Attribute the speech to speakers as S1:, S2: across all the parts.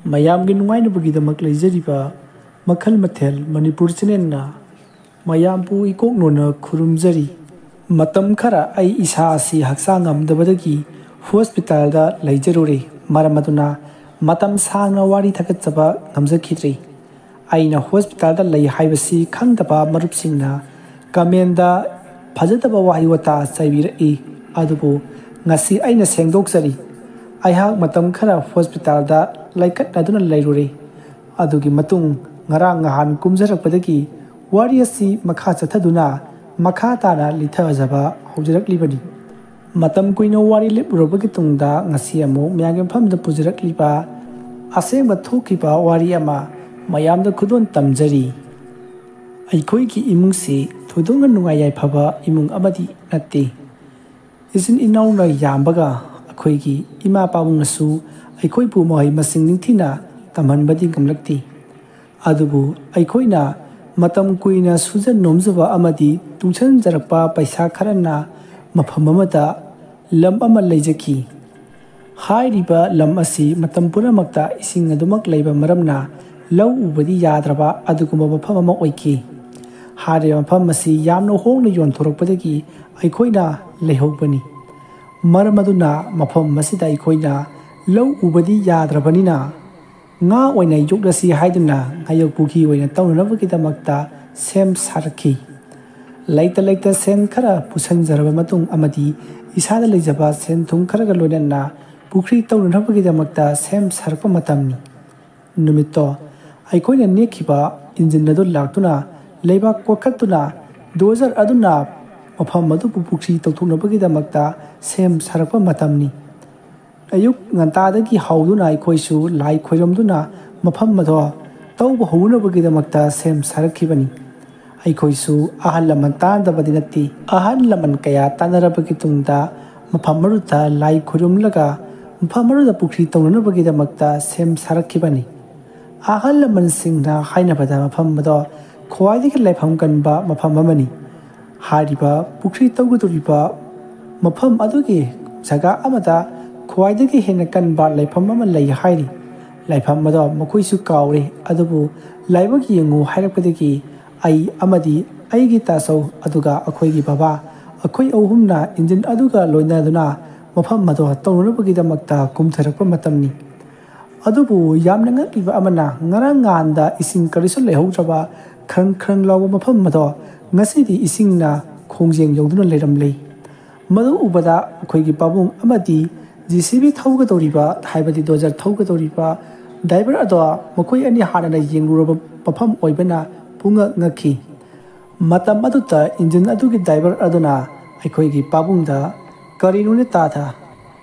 S1: ꯃꯌꯥꯝꯒꯤ ꯅꯨꯡꯉꯥꯏꯅꯕꯒꯤꯗꯃꯛ ꯂꯩꯖꯔꯤꯕ ꯃꯈꯜ ꯃꯊꯦꯜ ꯃꯅꯤꯄꯨꯔ ꯆꯦꯅꯦꯜꯅ ꯃꯌꯥꯝꯕꯨ ꯏꯀꯣꯛꯅꯣꯅ ꯈꯨꯔꯨꯝꯖꯔꯤ꯫ ꯃꯇꯝ ꯈꯔ ꯑꯩ ꯏꯁꯥ ꯑꯁꯤ ꯍꯛꯆꯥꯡ ꯉꯝꯗꯕꯗꯒꯤ ꯍꯣꯁꯄꯤꯇꯥꯜꯗ ꯂꯩꯖꯔꯨꯔꯦ꯫ ꯃꯔꯝ ꯑꯗꯨꯅ ꯃꯇꯝ ꯁꯥꯡꯅ ꯋꯥꯔꯤ ꯊꯥꯒꯠꯆꯕ ꯉꯝꯖꯈꯤꯗ꯭ꯔꯦ꯫ ꯑꯩꯅ ꯍꯣꯁꯄꯤꯇꯥꯜꯗ ꯂꯩ ꯍꯥꯏꯕꯁꯤ ꯈꯪꯗꯕ ꯃꯔꯨꯞꯁꯤꯡꯅ ꯀꯃꯦꯟꯗ ꯐꯖꯗꯕ ꯋꯥꯍꯩ ꯋꯥꯇꯥ ꯆꯩꯕꯤꯔꯛꯏ꯫ ꯑꯗꯨꯕꯨ ꯉꯁꯤ ꯑꯩꯅ ꯁꯦꯡꯗꯣꯛꯆꯔꯤ꯫ ꯑꯩꯍꯥꯛ ꯃꯇꯝ ꯈꯔ ꯍꯣꯁꯄꯤꯇꯥꯜꯗ ꯂꯩꯈꯠꯅꯗꯨꯅ ꯂꯩꯔꯨꯔꯦ꯫ ꯑꯗꯨꯒꯤ ꯃꯇꯨꯡ ꯉꯔꯥꯡ ꯅꯍꯥꯟ ꯀꯨꯝꯖꯔꯛꯄꯗꯒꯤ ꯋꯥꯔꯤ ꯑꯁꯤ ꯃꯈꯥ ꯆꯠꯊꯗꯨꯅ ꯃꯈꯥ ꯇꯥꯅ ꯂꯤꯊꯖꯕ ꯍꯧꯖꯔꯛꯂꯤꯕꯅꯤ꯫ ꯃꯇꯝ ꯀꯨꯏꯅ ꯋꯥꯔꯤ ꯂꯦꯞꯂꯨꯔꯕꯒꯤ ꯇꯨꯡꯗ ꯉꯁꯤ ꯑꯃꯨꯛ ꯃꯌꯥꯝꯒꯤ ꯃꯐꯝꯗ ꯄꯨꯖꯔꯛꯂꯤꯕ ꯑꯁꯦꯡꯕ ꯊꯣꯛꯈꯤꯕ ꯋꯥꯔꯤ ꯑꯃ ꯃꯌꯥꯝꯗ ꯈꯨꯗꯣꯜ ꯇꯝꯖꯔꯤ꯫ ꯑꯩꯈꯣꯏꯒꯤ ꯏꯃꯨꯡꯁꯤ ꯊꯣꯏꯗꯣꯛꯅ ꯅꯨꯡꯉꯥꯏ ꯌꯥꯏꯐꯕ ꯏꯃꯨꯡ ꯑꯃꯗꯤ ꯅꯠꯇꯦ꯫ ꯏꯆꯤꯟ ꯏꯅꯥꯎꯅ ꯌꯥꯝꯕꯒ ꯑꯩꯈꯣꯏꯒꯤ ꯏꯃꯥ ꯄꯥꯕꯨꯡꯅꯁꯨ ꯑꯩꯈꯣꯏꯕꯨ ꯃꯍꯩ ꯃꯁꯤꯡ ꯅꯤꯡꯊꯤꯅ ꯇꯝꯍꯟꯕꯗꯤ ꯉꯝꯂꯛꯇꯦ꯫ ꯑꯗꯨꯕꯨ ꯑꯩꯈꯣꯏꯅ ꯃꯇꯝ ꯀꯨꯏꯅ ꯁꯨꯖ ꯅꯣꯝꯖꯕ ꯑꯃꯗꯤ ꯇꯨꯡꯁꯤꯟꯖꯔꯛꯄ ꯄꯩꯁꯥ ꯈꯔꯅ ꯃꯐꯝ ꯑꯃꯗ ꯂꯝ ꯑꯃ ꯂꯩꯖꯈꯤ꯫ ꯍꯥꯏꯔꯤꯕ ꯂꯝ ꯑꯁꯤ ꯃꯇꯝ ꯄꯨꯝꯅꯃꯛꯇ ꯏꯁꯤꯡ ꯑꯗꯨꯃꯛ ꯂꯩꯕ ꯃꯔꯝꯅ ꯂꯧ ꯎꯕꯗꯤ ꯌꯥꯗ꯭ꯔꯕ ꯑꯗꯨꯒꯨꯝꯕ ꯃꯐꯝ ꯑꯃ ꯑꯣꯏꯈꯤ꯫ ꯍꯥꯏꯔꯤꯕ ꯃꯐꯝ ꯑꯁꯤ ꯌꯥꯝꯅ ꯍꯣꯡꯅ ꯌꯣꯟꯊꯣꯔꯛꯄꯗꯒꯤ ꯑꯩꯈꯣꯏꯅ ꯂꯩꯍꯧꯕꯅꯤ꯫ ꯃꯔꯝ ꯑꯗꯨꯅ ꯃꯐꯝ ꯑꯁꯤꯗ ꯑꯩꯈꯣꯏꯅ ꯂꯧ ꯎꯕꯗꯤ ꯌꯥꯗ꯭ꯔꯕꯅꯤna ꯉꯥ ꯑꯣꯏꯅ ꯌꯣꯛꯂꯁꯤ ꯍꯥꯏꯗꯨꯅ ꯉꯥꯌꯣꯛ ꯄꯨꯈ꯭ꯔꯤ ꯑꯣꯏꯅ ꯇꯧꯅꯅꯕꯒꯤꯗꯃꯛꯇ ꯁꯦꯝ ꯁꯥꯔꯛꯈꯤ꯫ ꯂꯩꯇ ꯁꯦꯟꯈꯔ ꯄꯨꯁꯟꯖꯔꯕ ꯃꯇꯨꯡ ꯑꯃꯗꯤ ꯏꯁꯥꯗ ꯂꯩꯖꯕ ꯁꯦꯟ ꯊꯨꯝ ꯈꯔꯒ ꯂꯣꯏꯅꯅ ꯄꯨꯈ꯭ꯔꯤ ꯇꯧꯅꯅꯕꯒꯤꯗꯃꯛꯇ ꯁꯦꯝ ꯁꯥꯔꯛꯄ ꯃꯇꯝꯅꯤ꯫ ꯅꯨꯃꯤꯠꯇꯣ ꯑꯩꯈꯣꯏꯅ ꯅꯦꯛꯈꯤꯕ ꯏꯟꯖꯤꯟ ꯑꯗꯨ ꯂꯥꯛꯇꯨꯅ ꯂꯩꯕꯥꯛ ꯀꯣꯠꯈꯠꯇꯨꯅ ꯗꯣꯖꯔ ꯑꯗꯨꯅ ꯃꯐꯝ ꯑꯗꯨꯕꯨ ꯄꯨꯈ꯭ꯔꯤ ꯇꯧꯊꯣꯛꯅꯕꯒꯤꯗꯃꯛꯇ ꯁꯦꯝ ꯁꯥꯔꯛꯄ ꯃꯇꯝꯅꯤ꯫ ꯑꯌꯨꯛ ꯉꯟꯇꯥꯗꯒꯤ ꯍꯧꯗꯨꯅ ꯑꯩꯈꯣꯏꯁꯨ ꯂꯥꯏ ꯈꯣꯏꯔꯝꯗꯨꯅ ꯃꯐꯝ ꯑꯗꯣ ꯇꯧꯕ ꯍꯧꯅꯕꯒꯤꯗꯃꯛꯇ ꯁꯦꯝ ꯁꯥꯔꯛꯈꯤꯕꯅꯤ꯫ ꯑꯩꯈꯣꯏꯁꯨ ꯑꯍꯜ ꯂꯃꯟ ꯇꯥꯟꯅꯗꯕꯗꯤ ꯅꯠꯇꯦ꯫ ꯑꯍꯜ ꯂꯃꯟ ꯀꯌꯥ ꯇꯥꯟꯅꯔꯕꯒꯤ ꯇꯨꯡꯗ ꯃꯐꯝ ꯑꯗꯨꯗ ꯂꯥꯏ ꯈꯣꯏꯔꯝꯂꯒ ꯃꯐꯝ ꯑꯗꯨꯗ ꯄꯨꯈ꯭ꯔꯤ ꯇꯧꯅꯅꯕꯒꯤꯗꯃꯛꯇ ꯁꯦꯝ ꯁꯥꯔꯛꯈꯤꯕꯅꯤ꯫ ꯑꯍꯜ ꯂꯃꯟꯁꯤꯡꯅ ꯍꯥꯏꯅꯕꯗ ꯃꯐꯝ ꯑꯗꯣ ꯈ꯭ꯋꯥꯏꯗꯒꯤ ꯂꯥꯏꯐꯝ ꯀꯟꯕ ꯃꯐꯝ ꯑꯃꯅꯤ꯫ ꯍꯥꯏꯔꯤꯕ ꯄꯨꯈ꯭ꯔꯤ ꯇꯧꯒꯗꯧꯔꯤꯕ ꯃꯐꯝ ꯑꯗꯨꯒꯤ ꯖꯒꯥ ꯑꯃꯗ ꯈ꯭ꯋꯥꯏꯗꯒꯤ ꯍꯦꯟꯅ ꯀꯟꯕ ꯂꯥꯏꯐꯝ ꯑꯃ ꯂꯩ ꯍꯥꯏꯔꯤ꯫ ꯂꯥꯏꯐꯝ ꯑꯗꯣ ꯃꯈꯣꯏꯁꯨ ꯀꯥꯎꯔꯦ꯫ ꯑꯗꯨꯕꯨ ꯂꯥꯏꯕꯛ ꯌꯦꯡꯉꯨ ꯍꯥꯏꯔꯛꯄꯗꯒꯤ ꯑꯩ ꯑꯃꯗꯤ ꯑꯩꯒꯤ ꯇꯥꯆꯧ ꯑꯗꯨꯒ ꯑꯩꯈꯣꯏꯒꯤ ꯕꯕꯥ ꯑꯩꯈꯣꯏ ꯑꯍꯨꯝꯅ ꯏꯟꯖꯤꯟ ꯑꯗꯨꯒ ꯂꯣꯏꯅꯗꯨꯅ ꯃꯐꯝ ꯑꯗꯣ ꯇꯧꯅꯅꯕꯒꯤꯗꯃꯛꯇ ꯀꯨꯝꯊꯔꯛꯄ ꯃꯇꯝꯅꯤ꯫ ꯑꯗꯨꯕꯨ ꯌꯥꯝꯅ ꯉꯛꯂꯤꯕ ꯑꯃꯅ ꯉꯔꯥꯡ ꯅꯍꯥꯟꯗ ꯏꯁꯤꯡ ꯀꯔꯤꯁꯨ ꯂꯩꯍꯧꯗ꯭ꯔꯕ ꯈ꯭ꯔꯪ ꯂꯥꯎꯕ ꯃꯐꯝ ꯑꯗꯣ ꯉꯁꯤꯗꯤ ꯏꯁꯤꯡꯅ ꯈꯣꯡꯖꯦꯡ ꯌꯧꯗꯨꯅ ꯂꯩꯔꯝꯂꯦ꯫ ꯃꯗꯨ ꯎꯕꯗ ꯑꯩꯈꯣꯏꯒꯤ ꯄꯥꯕꯨꯡ ꯑꯃꯗꯤ JCB ꯊꯧꯒꯗꯧꯔꯤꯕ ꯍꯥꯏꯕꯗꯤ ꯗꯣꯖꯔ ꯊꯧꯒꯗꯧꯔꯤꯕ ꯗ꯭ꯔꯥꯏꯚꯔ ꯑꯗꯣ ꯃꯈꯣꯏ ꯑꯅꯤ ꯍꯥꯟꯅꯅ ꯌꯦꯡꯂꯨꯔꯕ ꯃꯐꯝ ꯑꯣꯏꯕꯅ ꯄꯨꯡꯉꯛ ꯉꯛꯈꯤ꯫ ꯃꯇꯝ ꯑꯗꯨꯗ ꯏꯟꯖꯤꯟ ꯑꯗꯨꯒꯤ ꯗ꯭ꯔꯥꯏꯚꯔ ꯑꯗꯨꯅ ꯑꯩꯈꯣꯏꯒꯤ ꯄꯥꯕꯨꯡꯗ "ꯀꯔꯤꯅꯣꯅꯦ ꯇꯥꯗ,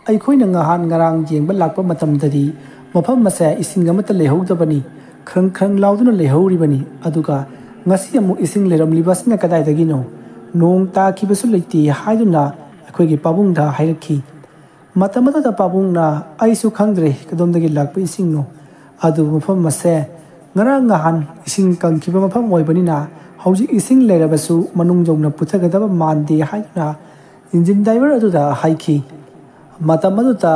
S1: ꯑꯩꯈꯣꯏꯅ ꯉꯔꯥꯡ ꯌꯦꯡꯕ ꯂꯥꯛꯄ ꯃꯇꯝꯗꯗꯤ ꯃꯐꯝ ꯑꯁꯦ ꯏꯁꯤꯡ ꯑꯃꯠꯇ ꯂꯩꯍꯧꯗꯕꯅꯤ, ꯈ꯭ꯔꯪ ꯂꯥꯎꯗꯨꯅ ꯂꯩꯍꯧꯔꯤꯕꯅꯤ꯫ ꯑꯗꯨꯒ ꯉꯁꯤ ꯑꯃꯨꯛ ꯏꯁꯤꯡ ꯂꯩꯔꯝꯂꯤꯕꯁꯤꯅ ꯀꯗꯥꯏꯗꯒꯤꯅꯣ? ꯅꯣꯡ ꯇꯥꯈꯤꯕꯁꯨ ꯂꯩꯇꯦ" ꯍꯥꯏꯗꯨꯅ ꯑꯩꯈꯣꯏꯒꯤ ꯄꯥꯕꯨꯡꯗ ꯍꯥꯏꯔꯛꯈꯤ꯫ ꯃꯇꯝ ꯑꯗꯨꯗ ꯄꯥꯕꯨꯡꯅ "ꯑꯩꯁꯨ ꯈꯪꯗ꯭ꯔꯦ ꯀꯗꯣꯝꯗꯒꯤ ꯂꯥꯛꯄ ꯏꯁꯤꯡꯅꯣ, ꯑꯗꯨꯕꯨ ꯃꯐꯝ ꯑꯁꯦ ꯉꯔꯥꯡ ꯅꯍꯥꯟ ꯏꯁꯤꯡ ꯀꯪꯈꯤꯕ ꯃꯐꯝ ꯑꯣꯏꯕꯅꯤꯅ ꯍꯧꯖꯤꯛ ꯏꯁꯤꯡ ꯂꯩꯔꯕꯁꯨ ꯃꯅꯨꯡ ꯌꯧꯅ ꯄꯨꯊꯒꯗꯕ ꯃꯥꯟꯗꯦ" ꯍꯥꯏꯗꯨꯅ ꯏꯟꯖꯤꯟ ꯗ꯭ꯔꯥꯏꯚꯔ ꯑꯗꯨꯗ ꯍꯥꯏꯈꯤ꯫ ꯃꯇꯝ ꯑꯗꯨꯗ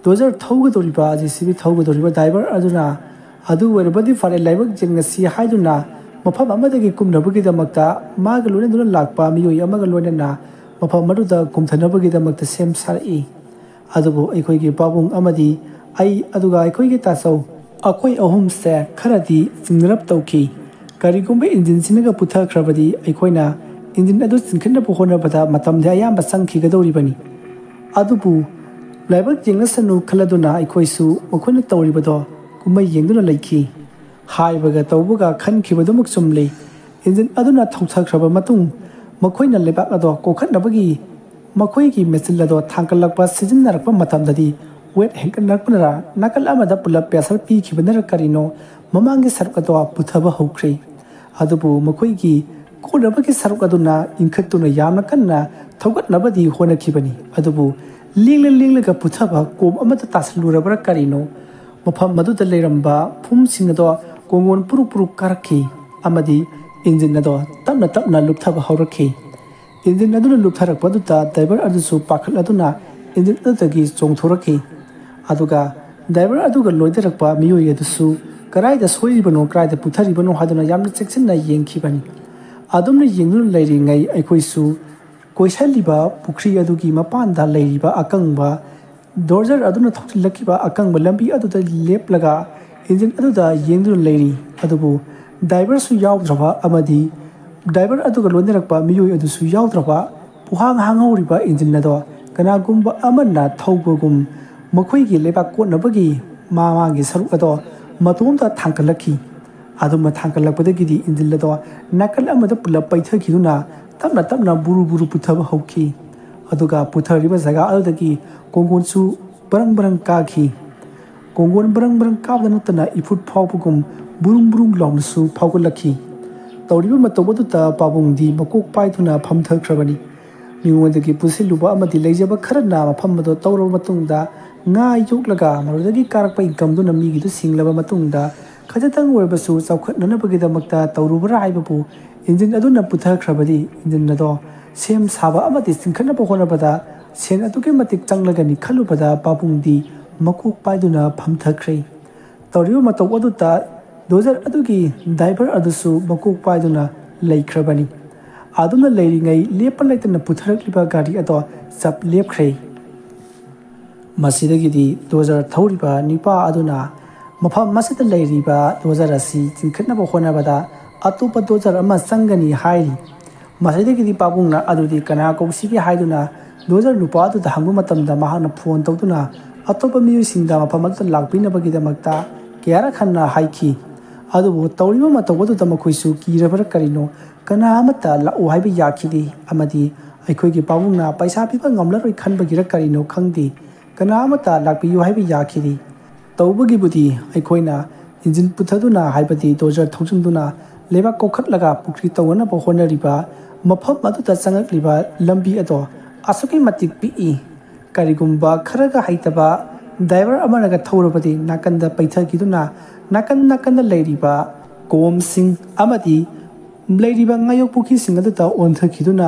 S1: ꯗꯣꯖꯔ ꯊꯧꯒꯗꯧꯔꯤꯕ JCB ꯊꯧꯒꯗꯧꯔꯤꯕ ꯗ꯭ꯔꯥꯏꯚꯔ ꯑꯗꯨꯅ "ꯑꯗꯨ ꯑꯣꯏꯔꯕꯗꯤ ꯐꯔꯦ, ꯂꯥꯏꯕꯛ ꯌꯦꯡꯉꯁꯤ" ꯍꯥꯏꯗꯨꯅ ꯃꯐꯝ ꯑꯃꯗꯒꯤ ꯀꯨꯝꯅꯕꯒꯤꯗꯃꯛꯇ ꯃꯥꯒ ꯂꯣꯏꯅꯗꯨꯅ ꯂꯥꯛꯄ ꯃꯤꯑꯣꯏ ꯑꯃꯒ ꯂꯣꯏꯅꯅ ꯃꯐꯝ ꯑꯗꯨꯗ ꯀꯨꯝꯊꯅꯕꯒꯤꯗꯃꯛꯇ ꯁꯦꯝ ꯁꯥꯔꯛꯏ꯫ ꯑꯗꯨꯕꯨ ꯑꯩꯈꯣꯏꯒꯤ ꯄꯥꯕꯨꯡ ꯑꯃꯗꯤ ꯑꯩ ꯑꯗꯨꯒ ꯑꯩꯈꯣꯏꯒꯤ ꯇꯥꯆꯧ ꯑꯩꯈꯣꯏ ꯑꯍꯨꯝꯁꯦ ꯈꯔꯗꯤ ꯆꯤꯡꯅꯔꯞ ꯇꯧꯈꯤ꯫ ꯀꯔꯤꯒꯨꯝꯕ ꯏꯟꯖꯤꯟꯁꯤꯅꯒ ꯄꯨꯊꯈ꯭ꯔꯕꯗꯤ ꯑꯩꯈꯣꯏꯅ ꯏꯟꯖꯤꯟ ꯑꯗꯨ ꯆꯤꯡꯈꯠꯅꯕ ꯍꯣꯠꯅꯕꯗ ꯃꯇꯝꯗꯤ ꯑꯌꯥꯝꯕ ꯆꯪꯈꯤꯒꯗꯧꯔꯤꯕꯅꯤ꯫ ꯑꯗꯨꯕꯨ ꯂꯥꯏꯕꯛ ꯌꯦꯡꯂꯁꯅꯨ ꯈꯜꯂꯗꯨꯅ ꯑꯩꯈꯣꯏꯁꯨ ꯃꯈꯣꯏꯅ ꯇꯧꯔꯤꯕꯗꯣ ꯀꯨꯝꯃꯩ ꯌꯦꯡꯗꯨꯅ ꯂꯩꯈꯤ꯫ ꯍꯥꯏꯕꯒ ꯇꯧꯕꯒ ꯈꯟꯈꯤꯕꯗꯨꯃꯛ ꯆꯨꯝꯂꯦ꯫ ꯏꯟꯖꯤꯟ ꯑꯗꯨꯅ ꯊꯧꯊꯈ꯭ꯔꯕ ꯃꯇꯨꯡ ꯃꯈꯣꯏꯅ ꯂꯩꯕꯥꯛ ꯑꯗꯣ ꯀꯣꯛꯈꯠꯅꯕꯒꯤ ꯃꯈꯣꯏꯒꯤ ꯃꯦꯆꯤꯟ ꯑꯗꯣ ꯊꯥꯡꯒꯠꯂꯛꯄ ꯁꯤꯖꯤꯟꯅꯔꯛꯄ ꯃꯇꯝꯗꯗꯤ ꯋꯦꯠ ꯍꯦꯟꯒꯠꯂꯛꯄꯅꯔ ꯅꯥꯀꯜ ꯑꯃꯗ ꯄꯨꯂꯞ ꯄ꯭ꯔꯦꯁꯔ ꯄꯤꯈꯤꯕꯅꯔ ꯀꯔꯤꯅꯣ ꯃꯃꯥꯡꯒꯤ ꯁꯔꯨꯛ ꯑꯗꯣ ꯄꯨꯊꯕ ꯍꯧꯈ꯭ꯔꯦ꯫ ꯑꯗꯨꯕꯨ ꯃꯈꯣꯏꯒꯤ ꯀꯣꯠꯅꯕꯒꯤ ꯁꯔꯨꯛ ꯑꯗꯨꯅ ꯏꯟꯈꯠꯇꯨꯅ ꯌꯥꯝꯅ ꯀꯟꯅ ꯊꯧꯒꯠꯅꯕꯗꯤ ꯍꯣꯠꯅꯈꯤꯕꯅꯤ꯫ ꯑꯗꯨꯕꯨ ꯂꯦꯡꯂꯒ ꯄꯨꯊꯕ ꯀꯣꯝ ꯑꯃꯗ ꯇꯥꯁꯜꯂꯨꯔꯕ꯭ꯔꯥ ꯀꯔꯤꯅꯣ ꯃꯐꯝ ꯑꯗꯨꯗ ꯂꯩꯔꯝꯕ ꯐꯨꯝꯁꯤꯡ ꯑꯗꯣ ꯀꯣꯡꯒꯣꯟ ꯄꯨꯔꯨꯞ ꯀꯥꯔꯛꯈꯤ ꯑꯃꯗꯤ ꯏꯟꯖꯤꯟ ꯑꯗꯣ ꯇꯞꯅ ꯂꯨꯞꯊꯕ ꯍꯧꯔꯛꯈꯤ꯫ ꯏꯟꯖꯤꯟ ꯑꯗꯨꯅ ꯂꯨꯞꯊꯔꯛꯄꯗꯨꯗ ꯗ꯭ꯔꯥꯏꯚꯔ ꯑꯗꯨꯁꯨ ꯄꯥꯈꯠꯂꯗꯨꯅ ꯏꯟꯖꯤꯟ ꯑꯗꯨꯗꯒꯤ ꯆꯣꯡꯊꯣꯔꯛꯈꯤ꯫ ꯑꯗꯨꯒ ꯗ꯭ꯔꯥꯏꯚꯔ ꯑꯗꯨꯒ ꯂꯣꯏꯅꯔꯛꯄ ꯃꯤꯑꯣꯏ ꯑꯗꯨꯁꯨ ꯀꯗꯥꯏꯗ ꯁꯣꯏꯔꯤꯕꯅꯣ ꯀꯗꯥꯏꯗ ꯄꯨꯊꯔꯤꯕꯅꯣ ꯍꯥꯏꯗꯨꯅ ꯌꯥꯝꯅ ꯆꯦꯛꯁꯤꯟꯅ ꯌꯦꯡꯈꯤꯕꯅꯤ꯫ ꯑꯗꯨꯝꯅ ꯌꯦꯡꯗꯨꯅ ꯂꯩꯔꯤꯉꯩ ꯑꯩꯈꯣꯏꯁꯨ ꯀꯣꯏꯁꯜꯂꯤꯕ ꯄꯨꯈ꯭ꯔꯤ ꯑꯗꯨꯒꯤ ꯃꯄꯥꯟꯗ ꯂꯩꯔꯤꯕ ꯑꯀꯪꯕ ꯗꯣꯔꯖꯔ ꯑꯗꯨꯅ ꯊꯧꯖꯤꯜꯂꯛꯈꯤꯕ ꯑꯀꯪꯕ ꯂꯝꯕꯤ ꯑꯗꯨꯗ ꯂꯦꯞꯂꯒ ꯏꯟꯖꯤꯟ ꯑꯗꯨꯗ ꯌꯦꯡꯗꯨꯅ ꯂꯩꯔꯤ꯫ ꯑꯗꯨꯕꯨ ꯗ꯭ꯔꯥꯏꯚꯔꯁꯨ ꯌꯥꯎꯗ꯭ꯔꯕ ꯑꯃꯗꯤ ꯗ꯭ꯔꯥꯏꯚꯔ ꯑꯗꯨꯒ ꯂꯣꯏꯅꯔꯛꯄ ꯃꯤꯑꯣꯏ ꯑꯗꯨꯁꯨ ꯌꯥꯎꯗ꯭ꯔꯕ ꯄꯨꯍꯥꯡ ꯍꯥꯡꯍꯧꯔꯤꯕ ꯏꯟꯖꯤꯟ ꯑꯗꯣ ꯀꯅꯥꯒꯨꯝꯕ ꯑꯃꯅ ꯊꯧꯕꯒꯨꯝ ꯃꯈꯣꯏꯒꯤ ꯂꯩꯕꯥꯛ ꯀꯣꯠꯅꯕꯒꯤ ꯃꯥꯒꯤ ꯁꯔꯨꯛ ꯑꯗꯣ ꯃꯇꯣꯝꯇ ꯊꯥꯡꯀꯠꯂꯛꯈꯤ꯫ ꯑꯗꯨꯝꯅ ꯊꯥꯡꯀꯠꯂꯛꯄꯗꯒꯤꯗꯤ ꯏꯟꯖꯤꯟ ꯑꯗꯣ ꯅꯥꯀꯜ ꯑꯃꯗ ꯄꯨꯂꯞ ꯄꯩꯊꯈꯤꯗꯨꯅ ꯇꯞꯅ ꯇꯞꯅ ꯕꯨꯔꯨ ꯕꯨꯔꯨ ꯄꯨꯊꯕ ꯍꯧꯈꯤ꯫ ꯑꯗꯨꯒ ꯄꯨꯊꯔꯤꯕ ꯖꯒꯥ ꯑꯗꯨꯗꯒꯤ ꯀꯣꯡꯒꯣꯟꯁꯨ ꯕꯔꯪ ꯕꯔꯪ ꯀꯥꯈꯤ꯫ ꯀꯣꯡꯒꯣꯟ ꯕꯔꯪ ꯕꯔꯪ ꯀꯥꯕꯗ ꯅꯠꯇꯅ ꯏꯐꯨꯠ ꯐꯥꯎꯕꯒꯨꯝ ꯕꯨꯔꯨꯡ ꯕꯨꯔꯨꯡ ꯂꯥꯎꯅꯁꯨ ꯐꯥꯎꯒꯠꯂꯛꯈꯤ꯫ ꯇꯧꯔꯤꯕ ꯃꯇꯧ ꯑꯗꯨꯗ ꯄꯥꯕꯨꯡꯗꯤ ꯃꯀꯣꯛ ꯄꯥꯏꯗꯨꯅ ꯐꯝꯊꯈ꯭ꯔꯕꯅꯤ꯫ ꯃꯤꯉꯣꯟꯗꯒꯤ ꯄꯨꯟꯁꯤꯜꯂꯨꯕ ꯑꯃꯗꯤ ꯂꯩꯖꯕ ꯈꯔꯅ ꯃꯐꯝ ꯑꯗꯨ ꯇꯧꯔꯕ ꯃꯇꯨꯡꯗ ꯉꯥ ꯌꯣꯛꯂꯒ ꯃꯗꯨꯗꯒꯤ ꯀꯥꯔꯛꯄ ꯏꯟꯀꯝꯗꯨꯅ ꯃꯤꯒꯤꯗꯨ ꯁꯤꯡꯂꯕ ꯃꯇꯨꯡꯗ ꯈꯖꯤꯛꯇꯪ ꯑꯣꯏꯔꯕꯁꯨ ꯆꯥꯎꯈꯠꯅꯅꯕꯒꯤꯗꯃꯛꯇ ꯇꯧꯔꯨꯕ꯭ꯔꯥ ꯍꯥꯏꯕꯕꯨ ꯏꯟꯖꯤꯟ ꯑꯗꯨꯅ ꯄꯨꯊꯈ꯭ꯔꯕꯗꯤ ꯏꯟꯖꯤꯟ ꯑꯗꯣ ꯁꯦꯝ ꯁꯥꯕ ꯑꯃꯗꯤ ꯆꯤꯡꯈꯠꯅꯕ ꯍꯣꯠꯅꯕꯗ ꯁꯦꯟ ꯑꯗꯨꯛꯀꯤ ꯃꯇꯤꯛ ꯆꯪꯂꯒꯅꯤ ꯈꯜꯂꯨꯕꯗ ꯄꯥꯕꯨꯡꯗꯤ ꯃꯀꯣꯛ ꯄꯥꯏꯗꯨꯅ ꯐꯝꯊꯈ꯭ꯔꯦ꯫ ꯇꯧꯔꯤꯕ ꯃꯇꯧ ꯑꯗꯨꯗ ꯗꯣꯖꯔ ꯑꯗꯨꯒꯤ ꯗ꯭ꯔꯥꯏꯚꯔ ꯑꯗꯨꯁꯨ ꯃꯀꯣꯛ ꯄꯥꯏꯗꯨꯅ ꯂꯩꯈ꯭ꯔꯕꯅꯤ꯫ ꯑꯗꯨꯝꯅ ꯂꯩꯔꯤꯉꯩ ꯂꯦꯞꯄ ꯂꯩꯇꯅ ꯄꯨꯊꯔꯛꯂꯤꯕ ꯒꯥꯔꯤ ꯑꯗꯣ ꯆꯞ ꯂꯦꯞꯈ꯭ꯔꯦ꯫ ꯃꯁꯤꯗꯒꯤꯗꯤ ꯗꯣꯖꯔ ꯊꯧꯔꯤꯕ ꯅꯨꯄꯥ ꯑꯗꯨꯅ ꯃꯐꯝ ꯑꯁꯤꯗ ꯂꯩꯔꯤꯕ ꯗꯣꯖꯔ ꯑꯁꯤ ꯆꯤꯡꯈꯠꯅꯕ ꯍꯣꯠꯅꯕꯗ ꯑꯇꯣꯞꯄ ꯗꯣꯖꯔ ꯑꯃ ꯆꯪꯒꯅꯤ ꯍꯥꯏꯔꯤ꯫ ꯃꯁꯤꯗꯒꯤꯗꯤ ꯄꯥꯕꯨꯡꯅ ꯑꯗꯨꯗꯤ ꯀꯅꯥ ꯀꯧꯁꯤꯒꯦ ꯍꯥꯏꯗꯨꯅ ꯗꯣꯖꯔ ꯅꯨꯄꯥ ꯑꯗꯨꯗ ꯍꯪꯕ ꯃꯇꯝꯗ ꯃꯍꯥꯛꯅ ꯐꯣꯟ ꯇꯧꯗꯨꯅ ꯑꯇꯣꯞꯄ ꯃꯤꯑꯣꯏꯁꯤꯡꯗ ꯃꯐꯝ ꯑꯗꯨꯗ ꯂꯥꯛꯄꯤꯅꯕꯒꯤꯗꯃꯛꯇ ꯀꯌꯥꯔꯛ ꯍꯟꯅ ꯍꯥꯏꯈꯤ꯫ ꯑꯗꯨꯕꯨ ꯇꯧꯔꯤꯕ ꯃꯇꯧ ꯑꯗꯨꯗ ꯃꯈꯣꯏꯁꯨ ꯀꯤꯔꯕꯔ ꯀꯔꯤꯅꯣ ꯀꯅꯥ ꯑꯃꯠꯇ ꯂꯥꯛꯎ ꯍꯥꯏꯕ ꯌꯥꯈꯤꯗꯦ꯫ ꯑꯃꯗꯤ ꯑꯩꯈꯣꯏꯒꯤ ꯄꯥꯕꯨꯡꯅ ꯄꯩꯁꯥ ꯄꯤꯕ ꯉꯝꯂꯔꯣꯏ ꯈꯟꯕꯒꯤꯔ ꯀꯔꯤꯅꯣ ꯈꯪꯗꯦ ꯀꯅꯥ ꯑꯃꯠꯇ ꯂꯥꯛꯄꯤꯌꯨ ꯍꯥꯏꯕ ꯌꯥꯈꯤꯗꯦ꯫ ꯇꯧꯕꯒꯤꯕꯨꯗꯤ ꯑꯩꯈꯣꯏꯅ ꯏꯟꯖꯤꯟ ꯄꯨꯊꯗꯨꯅ ꯍꯥꯏꯕꯗꯤ ꯗꯣꯖꯔ ꯊꯧꯖꯤꯟꯗꯨꯅ ꯂꯩꯕꯥꯛ ꯀꯣꯛꯈꯠꯂꯒ ꯄꯨꯈ꯭ꯔꯤ ꯇꯧꯅꯅꯕ ꯍꯣꯠꯅꯔꯤꯕ ꯃꯐꯝ ꯑꯗꯨꯗ ꯆꯪꯂꯛꯂꯤꯕ ꯂꯝꯕꯤ ꯑꯗꯣ ꯑꯁꯨꯛꯀꯤ ꯃꯇꯤꯛ ꯄꯤꯛꯏ꯫ ꯀꯔꯤꯒꯨꯝꯕ ꯈꯔꯒ ꯍꯩꯇꯕ ꯗ꯭ꯔꯥꯏꯚꯔ ꯑꯃꯅꯒ ꯊꯧꯔꯕꯗꯤ ꯅꯥꯀꯟꯗ ꯄꯩꯊꯈꯤꯗꯨꯅ ꯅꯥꯀꯟꯗ ꯂꯩꯔꯤꯕ ꯀꯣꯝꯁꯤꯡ ꯑꯃꯗꯤ ꯂꯩꯔꯤꯕ ꯉꯥꯌꯣꯛ ꯄꯨꯈ꯭ꯔꯤꯁꯤꯡ ꯑꯗꯨꯗ ꯑꯣꯟꯊꯈꯤꯗꯨꯅ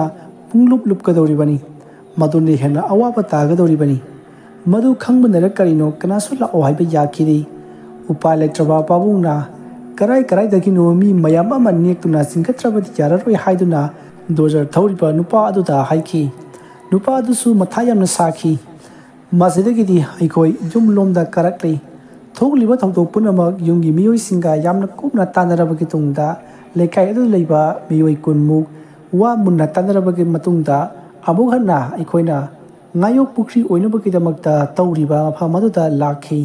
S1: ꯄꯨꯡꯂꯨꯞ ꯂꯨꯞꯀꯗꯧꯔꯤꯕꯅꯤ꯫ ꯃꯗꯨꯅ ꯍꯦꯟꯅ ꯑꯋꯥꯕ ꯇꯥꯒꯗꯧꯔꯤꯕꯅꯤ꯫ ꯃꯗꯨ ꯈꯪꯕꯅꯔ ꯀꯔꯤꯅꯣ ꯀꯅꯥꯁꯨ ꯂꯥꯛꯑꯣ ꯍꯥꯏꯕ ꯌꯥꯈꯤꯗꯦ꯫ ꯎꯄꯥꯏ ꯂꯩꯇ꯭ꯔꯕ ꯄꯥꯕꯨꯡꯅ ꯀꯗꯥꯏꯗꯒꯤꯅꯣ ꯃꯤ ꯃꯌꯥꯝ ꯑꯃ ꯅꯦꯛꯇꯨꯅ ꯆꯤꯡꯈꯠꯇ꯭ꯔꯕꯗꯤ ꯌꯥꯔꯔꯣꯏ ꯍꯥꯏꯗꯨꯅ ꯗꯣꯖꯔ ꯊꯧꯔꯤꯕ ꯅꯨꯄꯥ ꯑꯗꯨꯗ ꯍꯥꯏꯈꯤ꯫ ꯅꯨꯄꯥ ꯑꯗꯨꯁꯨ ꯃꯊꯥ ꯌꯥꯝꯅ ꯁꯥꯈꯤ꯫ ꯃꯁꯤꯗꯒꯤꯗꯤ ꯑꯩꯈꯣꯏ ꯌꯨꯝꯂꯣꯝꯗ ꯀꯥꯔꯛꯂꯦ꯫ ꯊꯣꯛꯂꯤꯕ ꯊꯧꯗꯣꯛ ꯄꯨꯝꯅꯃꯛ ꯌꯨꯝꯒꯤ ꯃꯤꯑꯣꯏꯁꯤꯡꯒ ꯌꯥꯝꯅ ꯀꯨꯞꯅ ꯇꯥꯟꯅꯔꯕꯒꯤ ꯇꯨꯡꯗ ꯂꯩꯀꯥꯏ ꯑꯗꯨꯗ ꯂꯩꯕ ꯃꯤꯑꯣꯏ 10ꯃꯨꯛ ꯋꯥ ꯃꯨꯟꯅ ꯇꯥꯟꯅꯔꯕꯒꯤ ꯃꯇꯨꯡꯗ ꯑꯃꯨꯛ ꯍꯟꯅ ꯑꯩꯈꯣꯏꯅ ꯉꯥꯌꯣꯛ ꯄꯨꯈ꯭ꯔꯤ ꯑꯣꯏꯅꯕꯒꯤꯗꯃꯛꯇ ꯇꯧꯔꯤꯕ ꯃꯐꯝ ꯑꯗꯨꯗ ꯂꯥꯛꯈꯤ꯫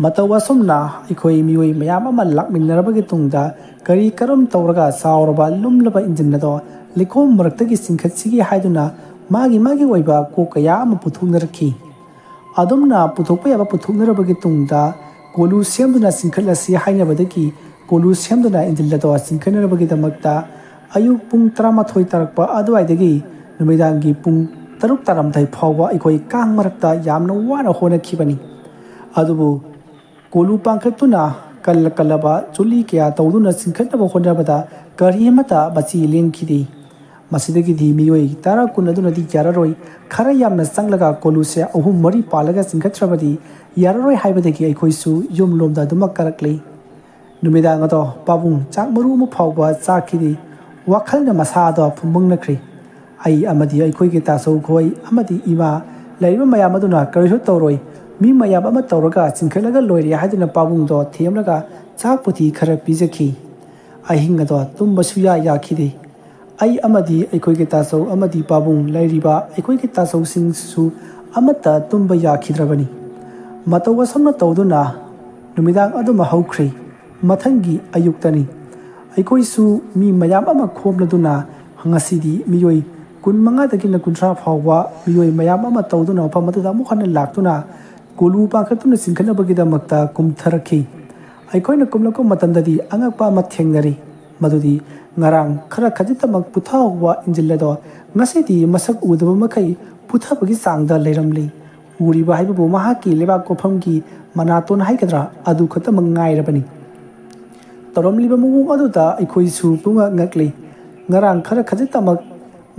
S1: ꯃꯇꯧ ꯑꯁꯨꯝꯅ ꯑꯩꯈꯣꯏ ꯃꯤꯑꯣꯏ ꯃꯌꯥꯝ ꯑꯃ ꯂꯥꯛꯃꯤꯟꯅꯔꯕꯒꯤ ꯇꯨꯡꯗ ꯀꯔꯤ ꯀꯔꯝ ꯇꯧꯔꯒ ꯆꯥꯎꯔꯕ ꯂꯨꯝꯂꯕ ꯏꯟꯖꯤꯟ ꯑꯗꯣ ꯂꯩꯈꯣꯝ ꯃꯔꯛꯇꯒꯤ ꯆꯤꯡꯈꯠꯁꯤꯒꯦ ꯍꯥꯏꯗꯨꯅ ꯃꯥꯒꯤ ꯑꯣꯏꯕ ꯀꯣꯛ ꯀꯌꯥ ꯑꯃ ꯄꯨꯊꯣꯛꯅꯔꯛꯈꯤ꯫ ꯑꯗꯨꯝꯅ ꯄꯨꯊꯣꯛꯄ ꯌꯥꯕ ꯄꯨꯊꯣꯛꯅꯔꯕꯒꯤ ꯇꯨꯡꯗ ꯀꯣꯂꯨ ꯁꯦꯝꯗꯨꯅ ꯆꯤꯡꯈꯠꯂꯁꯤ ꯍꯥꯏꯅꯕꯗꯒꯤ ꯀꯣꯂꯨ ꯁꯦꯝꯗꯨꯅ ꯏꯟꯖꯤꯟ ꯑꯗꯣ ꯆꯤꯡꯈꯠꯅꯕꯒꯤꯗꯃꯛꯇ ꯑꯌꯨꯛ ꯄꯨꯡ 12 ꯇꯥꯔꯛꯄ ꯑꯗꯨꯋꯥꯏꯗꯒꯤ ꯅꯨꯃꯤꯗꯥꯡꯒꯤ ꯄꯨꯡ 6 ꯇꯥꯔꯝꯗꯥꯏ ꯐꯥꯎꯕ ꯑꯩꯈꯣꯏ ꯀꯥꯡ ꯃꯔꯛꯇ ꯌꯥꯝꯅ ꯋꯥꯅ ꯍꯣꯠꯅꯈꯤꯕꯅꯤ꯫ ꯑꯗꯨꯕꯨ ꯀꯣꯂꯨ ꯄꯥꯡꯈꯠꯇꯨꯅ ꯀꯜꯂꯕ ꯆꯨꯂꯤ ꯀꯌꯥ ꯇꯧꯗꯨꯅ ꯆꯤꯡꯈꯠꯅꯕ ꯍꯣꯠꯅꯕꯗ ꯀꯔꯤ ꯑꯃꯠꯇ ꯃꯆꯤ ꯂꯦꯡꯈꯤꯗꯦ꯫ ꯃꯁꯤꯗꯒꯤꯗꯤ ꯃꯤꯑꯣꯏ 10-20 ꯑꯗꯨꯅꯗꯤ ꯌꯥꯔꯔꯣꯏ ꯈꯔ ꯌꯥꯝꯅ ꯆꯪꯂꯒ ꯀꯣꯂꯨꯁꯦ 3-4 ꯄꯥꯜꯂꯒ ꯆꯤꯡꯈꯠꯇ꯭ꯔꯕꯗꯤ ꯌꯥꯔꯔꯣꯏ ꯍꯥꯏꯕꯗꯒꯤ ꯑꯩꯈꯣꯏꯁꯨ ꯌꯨꯝꯂꯣꯝꯗ ꯑꯗꯨꯃꯛ ꯀꯥꯔꯛꯂꯦ꯫ ꯅꯨꯃꯤꯗꯥꯡ ꯑꯗꯣ ꯄꯥꯕꯨꯡ ꯆꯥꯛ ꯃꯔꯨ ꯑꯃ ꯐꯥꯎꯕ ꯆꯥꯈꯤꯗꯦ꯫ ꯋꯥꯈꯜꯅ ꯃꯁꯥ ꯑꯗꯣ ꯐꯨꯝꯕꯪꯅꯈ꯭ꯔꯦ꯫ ꯑꯩ ꯑꯃꯗꯤ ꯑꯩꯈꯣꯏꯒꯤ ꯇꯥꯆꯧ ꯈꯣꯏ ꯑꯃꯗꯤ ꯏꯃꯥ ꯂꯩꯔꯤꯕ ꯃꯌꯥꯝ ꯑꯗꯨꯅ ꯀꯔꯤꯁꯨ ꯇꯧꯔꯣꯏ ꯃꯤ ꯃꯌꯥꯝ ꯑꯃ ꯇꯧꯔꯒ ꯆꯤꯡꯈꯠꯂꯒ ꯂꯣꯏꯔꯦ ꯍꯥꯏꯗꯨꯅ ꯄꯥꯕꯨꯡꯗꯣ ꯊꯦꯝꯂꯒ ꯆꯥꯛꯄꯨꯗꯤ ꯈꯔ ꯄꯤꯖꯈꯤ꯫ ꯑꯍꯤꯡ ꯑꯗꯣ ꯇꯨꯝꯕ ꯁꯨꯌꯥ ꯌꯥꯈꯤꯗꯦ꯫ ꯑꯩ ꯑꯃꯗꯤ ꯑꯩꯈꯣꯏꯒꯤ ꯇꯥꯆꯧ ꯑꯃꯗꯤ ꯄꯥꯕꯨꯡ ꯂꯩꯔꯤꯕ ꯑꯩꯈꯣꯏꯒꯤ ꯇꯥꯆꯧꯁꯤꯡꯁꯨ ꯑꯃꯠꯇ ꯇꯨꯝꯕ ꯌꯥꯈꯤꯗ꯭ꯔꯕꯅꯤ꯫ ꯃꯇꯧ ꯑꯁꯨꯝꯅ ꯇꯧꯗꯨꯅ ꯅꯨꯃꯤꯗꯥꯡ ꯑꯗꯨꯃ ꯍꯧꯈ꯭ꯔꯦ꯫ ꯃꯊꯪꯒꯤ ꯑꯌꯨꯛꯇꯅꯤ ꯑꯩꯈꯣꯏꯁꯨ ꯃꯤ ꯃꯌꯥꯝ ꯑꯃ ꯈꯣꯝꯂꯗꯨꯅ ꯉꯁꯤꯗꯤ ꯃꯤꯑꯣꯏ 25ꯗꯒꯤꯅ 30 ꯐꯥꯎꯕ ꯃꯤꯑꯣꯏ ꯃꯌꯥꯝ ꯑꯃ ꯇꯧꯗꯨꯅ ꯃꯐꯝ ꯑꯗꯨꯗ ꯑꯃꯨꯛ ꯍꯟꯅ ꯂꯥꯛꯇꯨꯅ ꯀꯣꯂꯨ ꯄꯥꯡꯈꯠꯇꯨꯅ ꯆꯤꯡꯈꯠꯅꯕꯒꯤꯗꯃꯛꯇ ꯀꯨꯝꯊꯔꯛꯈꯤ꯫ ꯑꯩꯈꯣꯏꯅ ꯀꯨꯝꯂꯛꯄ ꯃꯇꯝꯗꯗꯤ ꯑꯉꯛꯄ ꯑꯃ ꯊꯦꯡꯅꯔꯤ꯫ ꯃꯗꯨꯗꯤ ꯉꯔꯥꯡ ꯈꯔ ꯈꯖꯤꯛꯇꯃꯛ ꯄꯨꯊꯍꯧꯕ ꯏꯟꯖꯤꯟ ꯑꯗꯣ ꯉꯁꯤꯗꯤ ꯃꯁꯛ ꯎꯗꯕ ꯃꯈꯩ ꯄꯨꯊꯕꯒꯤ ꯆꯥꯡꯗ ꯂꯩꯔꯝꯂꯤ꯫ ꯎꯔꯤꯕ ꯍꯥꯏꯕꯕꯨ ꯃꯍꯥꯛꯀꯤ ꯂꯩꯕꯥꯛ ꯀꯣꯠꯐꯝꯒꯤ ꯃꯅꯥꯇꯣꯟ ꯍꯥꯏꯒꯗ꯭ꯔꯥ ꯑꯗꯨ ꯈꯛꯇꯃꯛ ꯉꯥꯏꯔꯕꯅꯤ꯫ ꯇꯧꯔꯝꯂꯤꯕ ꯃꯑꯣꯡ ꯑꯗꯨꯗ ꯑꯩꯈꯣꯏꯁꯨ ꯄꯨꯡꯉꯛ ꯉꯛꯂꯤ꯫ ꯉꯔꯥꯡ ꯈꯔ ꯈꯖꯤꯛꯇꯃꯛ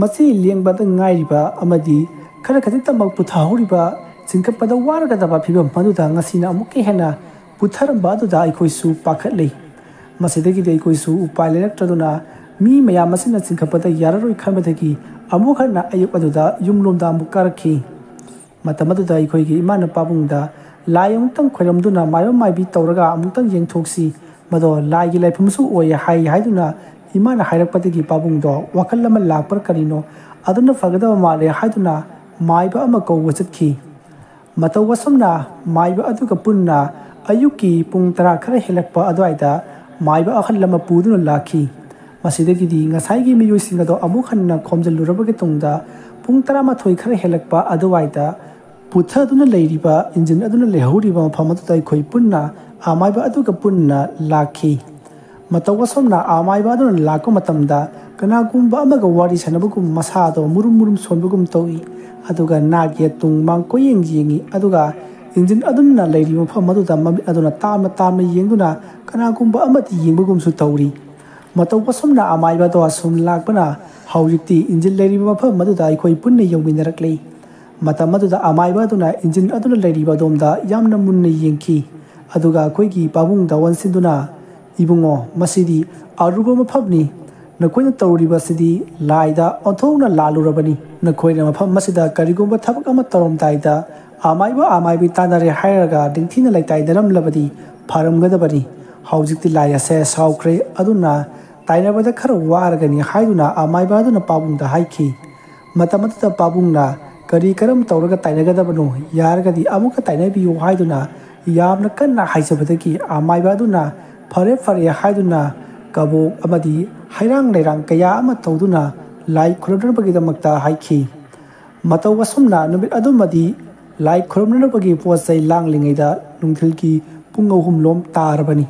S1: ꯃꯆꯤ ꯂꯦꯡꯕꯗ ꯉꯥꯏꯔꯤꯕ ꯑꯃꯗꯤ ꯈꯔ ꯈꯖꯤꯛꯇꯃꯛ ꯄꯨꯊꯍꯧꯔꯤꯕ चिंकपद वारगदबा फिबम मदुदा ngasina amukke hena putharamba aduda aikoisu pakhatlei masidagi aikoisu upai lektraduna mi mayam asina चिंकपद yararoi khamedagi amukhana ayuk aduda yumlomda amukarakhi matamaduda aikoigi imana pabungda lai amutang khoiramduna mayo maibi tawraga amutang yengthoksi mado lai gi laifumsu oye hai haiduna imana hairakpadagi pabungdo wakal lama lakpar karino aduna fagada male haiduna maiba ama ko wachakhi mataw wasamna maiba aduga punna ayuki pung tara khara helakpa adwaida maiba akhal lama puduna lakhi masidagi di ngasai gi miyu singado amukhanna khomjalurabagi tungda pung tara ma thoi khara helakpa adwaida putha aduna leiriba engine aduna lehuriba mafam adai khoi punna amaiba aduga punna lakhi mataw wasamna amaiba aduna lakko matamda kanagumba amaga wari sanabugum masado murum sonbugum towi aduga nage tung mang ko yengi aduga engine aduna leiri mafam aduda mami aduna tamna yenguna kanagumba amati yengbugum su tawri mataw wasomna amaiba do asum lakbana hawjikti engine leiri mafam aduda akhoi punna yongminarakle matam aduda amaiba aduna engine aduna leiri badomda yamna munna yengki aduga akhoi pabung da wansinduna ibungo masidi aruba mafamni nakoina tawriba sidi laida onthona lalurabani nakoina mafam masida karigumba thabak ama tarom daida amaibi tanare hairaga dingthina laitai daram labadi pharamgadabani hawjikti laia se saukre aduna tainabada khara waragani haiduna amaiba aduna pabungda haiki matamata pabungna kari karam tawraga tainagadabano yaragadi amuka tainabiyo haiduna yamna kanna haisabadagi amaiba aduna fare haiduna kabo amadi hairang leirang kaya ama tawduna lai khurabnabagidamagta haiki mataw wasumna numit adumadi lai khurabnabagi posai langlingaida nungthilki pung 3 lom tarabani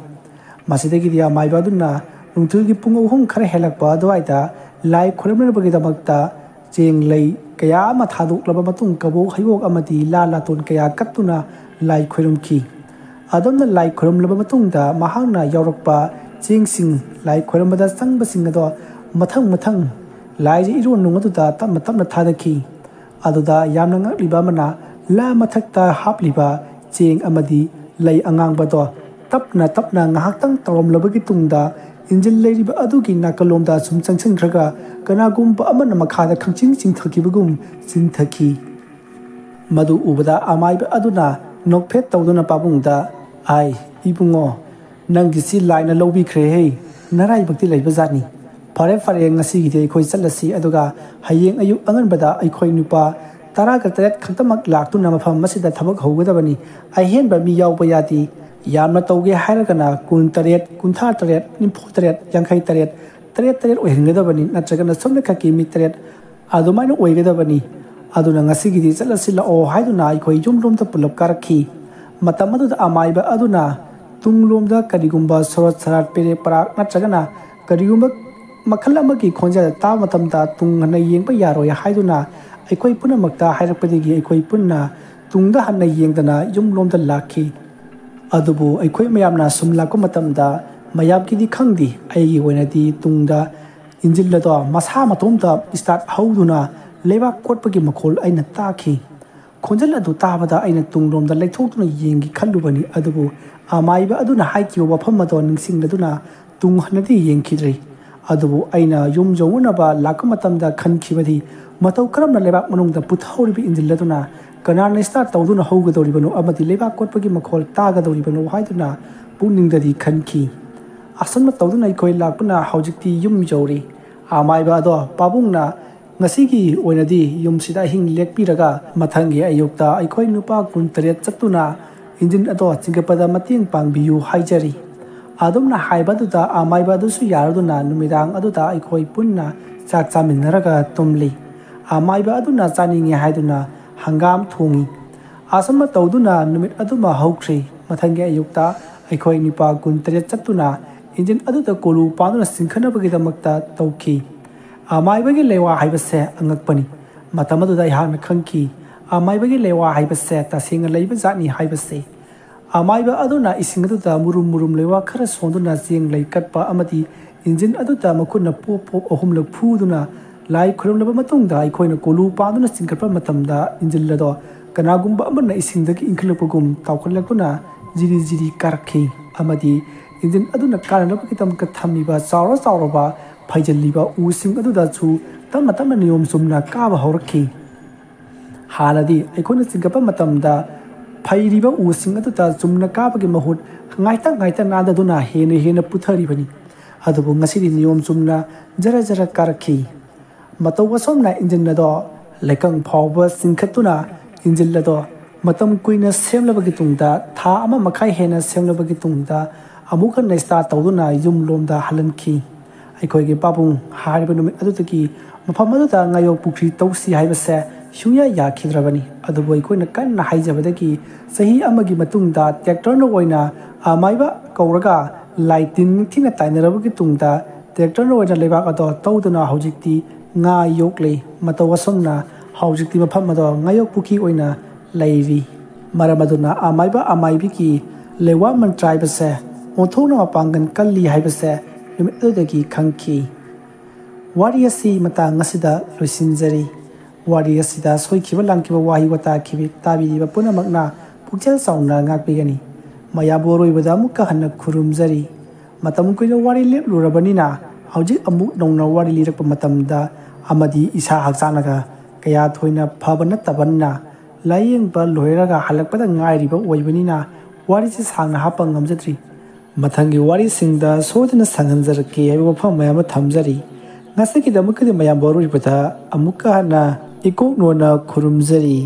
S1: masidagi dia maiba aduna nungthilki pung 3 khara helakpa adwaida lai khurabnabagidamagta cheng lei kaya ama thadoklaba matung kabo hayok amadi lala ton kaya kattuna lai khurumki adonna lai khuramlaba matungda mahangna yaurakpa chengsing lai khuramada sangbasing ado mathang lai ji iron nungaduda tamna thadaki aduda yamna ngakliba mana la mathakta hapliba cheng amadi lai angang bado tapna ngahaktang tawamlabagi tungda injil leiriba adugi nakalomda sum changchangkhraga kanagumba amana makhada khangching chingthakibagum chingthaki madu ubada amaiba aduna nokphet tawduna pabungda ai ibungo nangisi laina lobi khre he narai bakti leiba jani fare ngasi gi khoi chalasi aduga hayeng ayu anganbada ai khoi nupa tara ka taret khaktamak laktu na mafam masida thabak hogadabani ai hen ba mi yaw bayati yamna tawge hairagana kun taret kuntha taret nimpu taret yankhai taret ohengadabani natragana somna khaki mi taret adumaina oigadabani aduna ngasi gi chalasi la o haiduna ai khoi jumlom ta pulap karakhi matamadu amaiba aduna tunglomda karigumba sorot sarat pere parak natragana karigumba makhal amagi khonja ta matamda tunghana yengba yaroi haiduna aikhoi punamakta hairakpadigi aikhoi punna tungda hanna yengdana yumlomda lakhi adubu aikhoi mayamna sumlako matamda mayabkidi khangdi aigi oinadi tungda injillado masa matomda start hauduna leba kotpagi makhol aina takhi khonjal adu tabada aina tunglomda leithokna yengi khallubani adubu amaiba aduna haiki wafam ado ningsingladuna tunghanadi yengkhidrei adubu aina yum jongunaba lakamatamda khankhibadi mataw karamna lebak manungda puthawribi injilladuna kanana start tawduna haugadoribano amadi lebak kotpagi makhol tagadoribano haiduna puningdadi khanki asanma tawduna ikoi lakpuna haujikti yum jori amaiba ado pabungna ngasigi oinadi yumsida hing lekpiraga mathangi ayukta aikoi nupa kuntaret chattuna injin ado chingapada mating pangbiyu haijari adumna haibaduda amaibadusu yaraduna numidang aduda aikoi punna chak chaminaraga tumli amaiba aduna chaningi haiduna hangam thongi asama tawduna numit aduma haukhri mathangi ayukta aikoi nipa kuntaret chattuna injin aduda kolu panduna singkhanabagidamagta tawki amaibagi lewa haibase angakpani matamaduda ihana khangki amaibagi lewa haibase tasinga leiba jani haibase amaiba aduna isingaduda murum lewa khara sonduna jeng lei katpa amadi engine aduda makuna pop ahumlak phuduna lai khuramlaba matungda aikoina kolu panduna singkatpa matamda engine lado ꯀꯅꯥꯒꯨꯝꯕ ꯑꯃꯅ ꯏꯁꯤꯡꯗꯒꯤ ꯏꯟꯈꯠꯂꯛꯄꯒꯨꯝ ꯇꯥꯎꯈꯠꯂꯛꯇꯨꯅ ꯖꯤꯔꯤ ꯖꯤꯔꯤ ꯀꯥꯔꯛꯈꯤ ꯑꯃꯗꯤ engine ꯑꯗꯨꯅ ꯀꯥꯟꯅꯅꯕꯒꯤꯗꯃꯛꯇ ꯊꯝꯃꯤꯕ ꯆꯥꯎꯔꯕ ꯐꯩꯖꯜꯂꯤꯕ ꯎꯁꯤꯡ ꯑꯗꯨꯗꯁꯨ ꯇꯞꯅ ꯇꯞꯅ ꯅꯤꯌꯣꯝ ꯆꯨꯝꯅ ꯀꯥꯕ ꯍꯧꯔꯛꯈꯤ꯫ ꯍꯥꯟꯅꯗꯤ ꯑꯩꯈꯣꯏꯅ ꯆꯤꯡꯈꯠꯄ ꯃꯇꯝꯗ ꯐꯩꯔꯤꯕ ꯎꯁꯤꯡ ꯑꯗꯨꯗ ꯆꯨꯝꯅ ꯀꯥꯕꯒꯤ ꯃꯍꯨꯠ ꯉꯥꯏꯇ ꯅꯥꯟꯗꯗꯨꯅ ꯍꯦꯟꯅ ꯄꯨꯊꯔꯤꯕꯅꯤ꯫ ꯑꯗꯨꯕꯨ ꯉꯁꯤꯗꯤ ꯅꯤꯌꯣꯝ ꯆꯨꯝꯅ ꯖꯔ ꯖꯔ ꯀꯥꯔꯛꯈꯤ꯫ ꯃꯇꯧ ꯑꯁꯣꯝꯅ ꯏꯟꯖꯤꯟ ꯑꯗꯣ ꯂꯩꯀꯪ ꯐꯥꯎꯕ ꯆꯤꯡꯈꯠꯇꯨꯅ ꯏꯟꯖꯤꯟ ꯑꯗꯣ ꯃꯇꯝ ꯀꯨꯏꯅ ꯁꯦꯝꯂꯕꯒꯤ ꯇꯨꯡꯗ ꯊꯥ 1.5 ꯍꯦꯟꯅ ꯁꯦꯝꯂꯕꯒꯤ ꯇꯨꯡꯗ ꯑꯃꯨꯛ ꯍꯟꯅ ꯁ꯭ꯇꯥꯔꯠ ꯇꯧꯗꯨꯅ ꯌꯨꯝꯂꯣꯝꯗ ꯍꯜꯍꯟꯈꯤ꯫ ꯑꯩꯈꯣꯏꯒꯤ ꯄꯥꯕꯨꯡ ꯍꯥꯏꯔꯤꯕ ꯅꯨꯃꯤꯠ ꯑꯗꯨꯗꯒꯤ ꯃꯐꯝ ꯑꯗꯨꯗ ꯉꯥꯌꯣꯛ ꯄꯨꯈ꯭ꯔꯤ ꯇꯧꯁꯤ ꯍꯥꯏꯕꯁꯦ ꯁꯨꯡꯌꯥ ꯌꯥꯈꯤꯗ꯭ꯔꯕꯅꯤ꯫ ꯑꯗꯨꯕꯨ ꯑꯩꯈꯣꯏꯅ ꯀꯟꯅ ꯍꯥꯏꯖꯕꯗꯒꯤ ꯆꯍꯤ ꯑꯃꯒꯤ ꯃꯇꯨꯡꯗ ꯇ꯭ꯔꯦꯛꯇꯔꯅ ꯑꯣꯏꯅ ꯑꯃꯥꯏꯕ ꯀꯧꯔꯒ ꯂꯥꯏ ꯇꯤꯟ ꯅꯤꯡꯊꯤꯅ ꯇꯥꯏꯅꯔꯕꯒꯤ ꯇꯨꯡꯗ ꯇ꯭ꯔꯦꯛꯇꯔꯅ ꯑꯣꯏꯅ ꯂꯩꯕꯥꯛ ꯑꯗꯣ ꯇꯧꯗꯨꯅ ꯍꯧꯖꯤꯛꯇꯤ ꯉꯥ ꯌꯣꯛꯂꯤ꯫ ꯃꯇꯧ ꯑꯁꯨꯝꯅ ꯍꯧꯖꯤꯛꯇꯤ ꯃꯐꯝ ꯑꯗꯣ ꯉꯥꯌꯣꯛ ꯄꯨꯈ꯭ꯔꯤ ꯑꯣꯏꯅ ꯂꯩꯔꯤ꯫ ꯃꯔꯝ ꯑꯗꯨꯅ ꯑꯃꯥꯏꯕ ꯑꯃꯥꯏꯕꯤꯒꯤ ꯂꯩꯋꯥ ꯃꯟꯇ꯭ꯔ ꯍꯥꯏꯕꯁꯦ ꯑꯣꯟꯊꯣꯛꯅ ꯃꯄꯥꯡꯒꯜ ꯀꯜꯂꯤ ꯍꯥꯏꯕꯁꯦ ꯅꯨꯃꯤꯠ ꯑꯗꯨꯗꯒꯤ ꯈꯪꯈꯤ꯫ ꯋꯥꯔꯤ ꯑꯁꯤ ꯃꯇꯥꯡ ꯑꯁꯤꯗ ꯂꯣꯏꯁꯤꯟꯖꯔꯤ꯫ ꯋꯥꯔꯤ ꯑꯁꯤꯗ ꯁꯣꯏꯈꯤꯕ ꯂꯥꯟꯈꯤꯕ ꯋꯥꯍꯩ ꯋꯥꯇꯥ ꯇꯥꯕꯤꯔꯤꯕ ꯄꯨꯝꯅꯃꯛꯅ ꯄꯨꯛꯆꯦꯜ ꯆꯥꯎꯅ ꯉꯥꯛꯄꯤꯒꯅꯤ꯫ ꯃꯌꯥꯝꯕꯨ ꯑꯔꯣꯏꯕꯗ ꯑꯃꯨꯛꯀ ꯍꯟꯅ ꯈꯨꯔꯨꯝꯖꯔꯤ꯫ ꯃꯇꯝ ꯀꯨꯏꯅ ꯋꯥꯔꯤ ꯂꯦꯞꯂꯨꯔꯕꯅꯤꯅ ꯍꯧꯖꯤꯛ ꯑꯃꯨꯛ ꯅꯧꯅ ꯋꯥꯔꯤ ꯂꯤꯔꯛꯄ ꯃꯇꯝꯗ ꯑꯃꯗꯤ ꯏꯁꯥ ꯍꯛꯆꯥꯡꯅꯒ ꯀꯌా ꯊꯣꯏꯅ ꯐꯕ ꯅꯠꯇꯕꯅꯤꯅ ꯂꯥꯏꯌꯦꯡꯕ ꯂꯣꯏꯔꯒ ꯍꯜꯂꯛꯄꯗ ꯉꯥꯏꯔꯤꯕ ꯑꯣꯏꯕꯅꯤꯅ ꯋꯥꯔꯤꯁꯤ ꯁꯥꯡꯅ ꯍꯥꯞꯄ ꯉꯝꯖꯗ꯭ꯔꯤ꯫ ꯃꯊꯪꯒꯤ ꯋꯥꯔꯤꯁꯤꯡꯗ ꯁꯣꯏꯗꯅ ꯁꯥꯡꯍꯟꯖꯔꯛꯀꯦ ꯍꯥꯏꯕ ꯋꯥꯐꯝ ꯃꯌꯥꯝ ꯑꯃ ꯊꯝꯖꯔꯤ꯫ ꯉꯁꯤꯒꯤꯗꯃꯛꯇꯗꯤ ꯃꯌꯥꯝꯕꯨ ꯑꯔꯣꯏꯕꯗ ꯑꯃꯨꯛꯀ ꯍꯟꯅ ꯏꯀꯣꯛꯅꯣꯟꯅ ꯈꯨꯔꯨꯝꯖꯔꯤ꯫